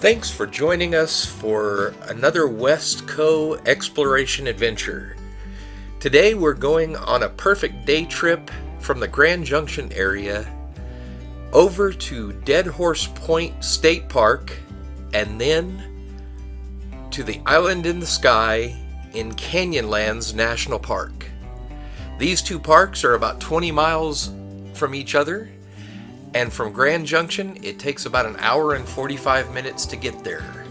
Thanks for joining us for another West Coast exploration adventure. Today we're going on a perfect day trip from the Grand Junction area over to Dead Horse Point State Park and then to the Island in the Sky in Canyonlands National Park. These two parks are about 20 miles from each other, and from Grand Junction, it takes about an hour and 45 minutes to get there.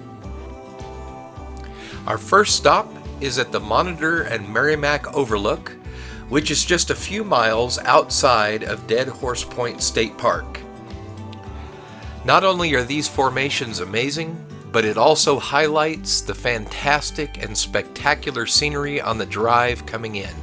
Our first stop is at the Monitor and Merrimack Overlook, which is just a few miles outside of Dead Horse Point State Park. Not only are these formations amazing, but it also highlights the fantastic and spectacular scenery on the drive coming in.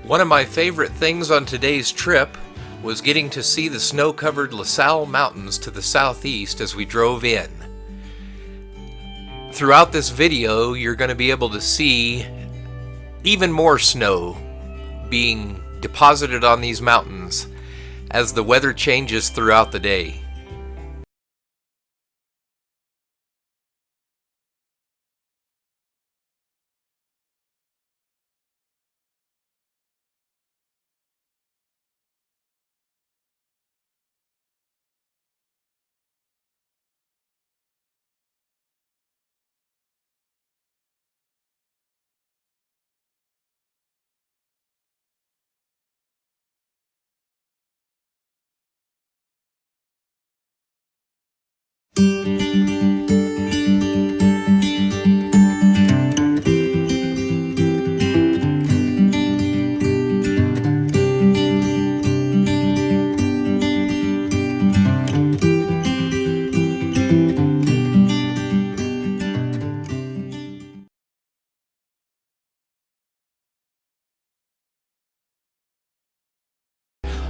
One of my favorite things on today's trip was getting to see the snow-covered LaSalle Mountains to the southeast as we drove in. Throughout this video, you're going to be able to see even more snow being deposited on these mountains as the weather changes throughout the day.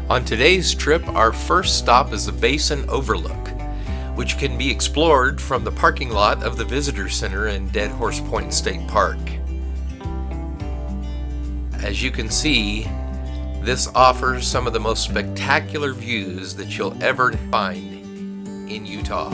On today's trip, our first stop is the Basin Overlook, which can be explored from the parking lot of the Visitor Center in Dead Horse Point State Park. As you can see, This offers some of the most spectacular views that you'll ever find in Utah.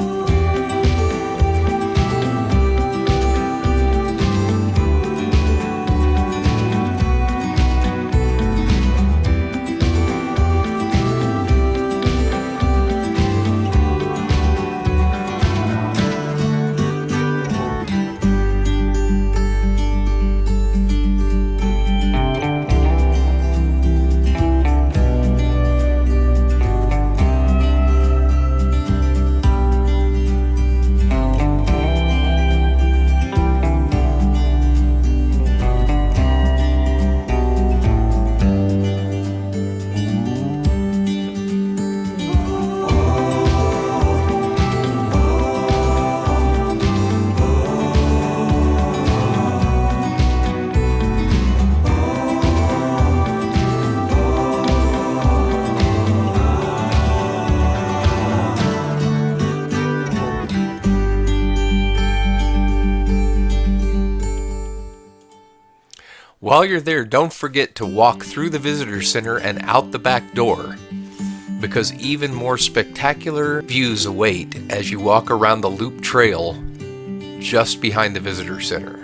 While you're there, don't forget to walk through the visitor center and out the back door, because even more spectacular views await as you walk around the loop trail just behind the visitor center.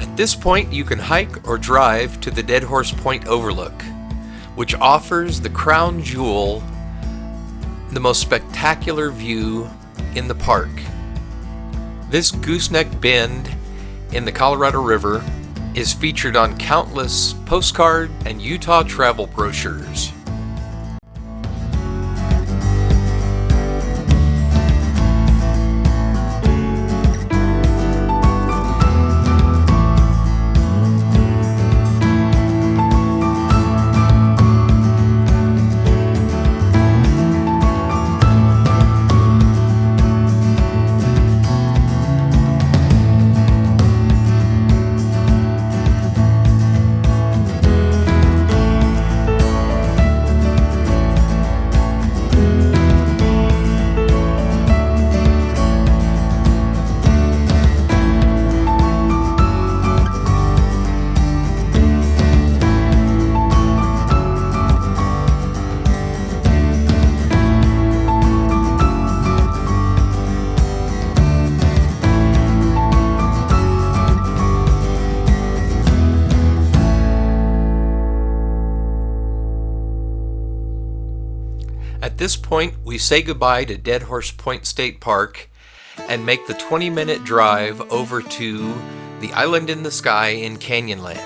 At this point, you can hike or drive to the Dead Horse Point Overlook, which offers the crown jewel, the most spectacular view in the park. This gooseneck bend in the Colorado River is featured on countless postcard and Utah travel brochures. At this point, we say goodbye to Dead Horse Point State Park and make the 20-minute drive over to the Island in the Sky in Canyonlands.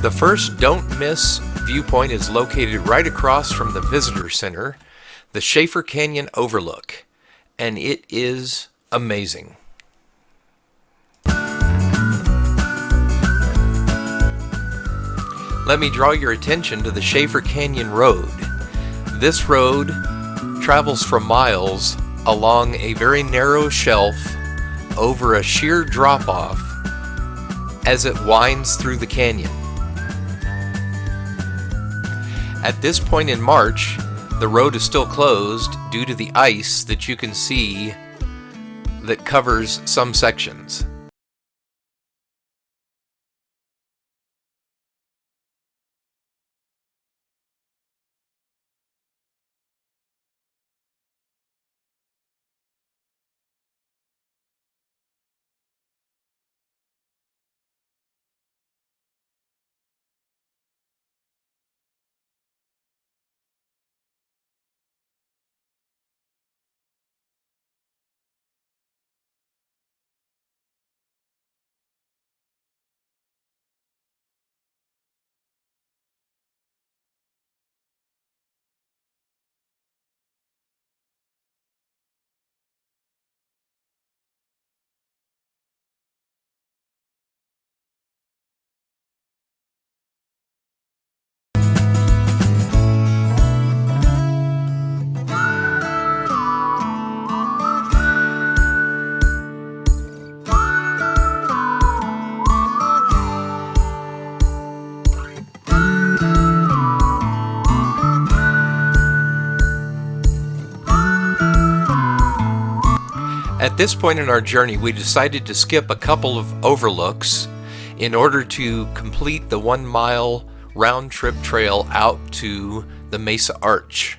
The first don't miss viewpoint is located right across from the visitor center, the Schaefer Canyon Overlook, and it is amazing. Let me draw your attention to the Schaefer Canyon Road. This road travels for miles along a very narrow shelf over a sheer drop-off as it winds through the canyon. At this point in March, the road is still closed due to the ice that you can see that covers some sections. At this point in our journey, we decided to skip a couple of overlooks in order to complete the 1 mile round trip trail out to the Mesa Arch.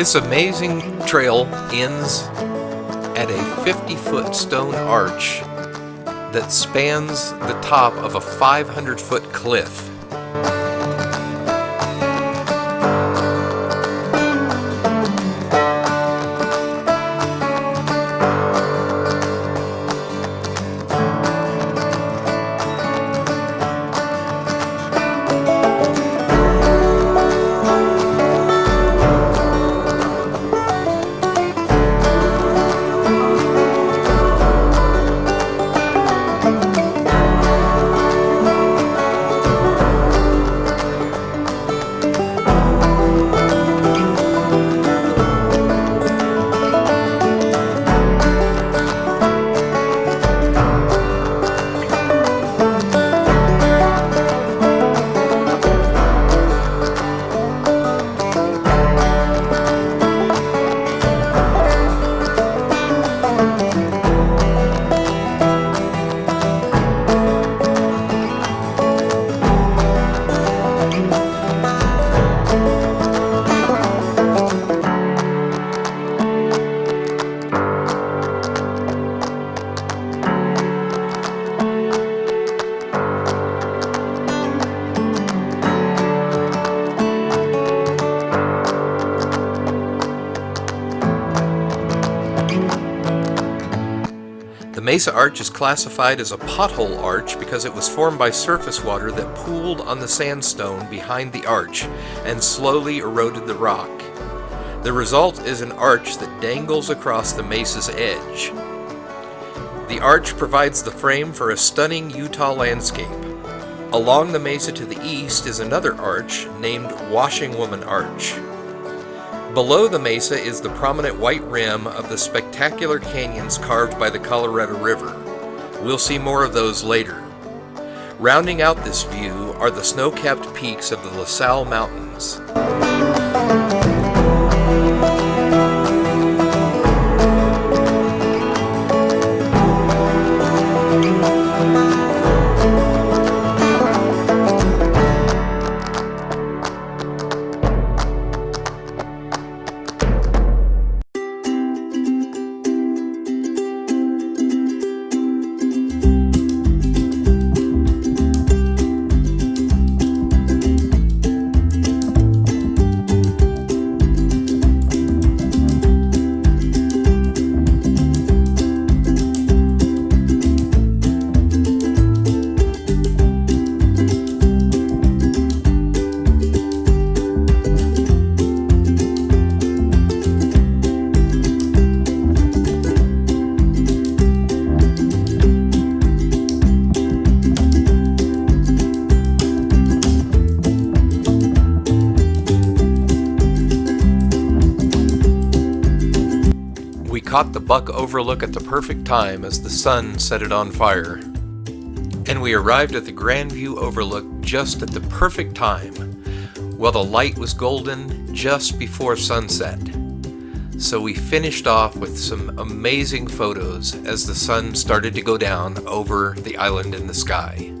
This amazing trail ends at a 50-foot stone arch that spans the top of a 500-foot cliff. The Mesa Arch is classified as a pothole arch because it was formed by surface water that pooled on the sandstone behind the arch and slowly eroded the rock. The result is an arch that dangles across the mesa's edge. The arch provides the frame for a stunning Utah landscape. Along the mesa to the east is another arch named Washing Woman Arch. Below the mesa is the prominent white rim of the spectacular canyons carved by the Colorado River. We'll see more of those later. Rounding out this view are the snow-capped peaks of the La Salle Mountains. We caught the Buck Overlook at the perfect time as the sun set it on fire. And we arrived at the Grand View Overlook just at the perfect time, while the light was golden just before sunset. So we finished off with some amazing photos as the sun started to go down over the island in the sky.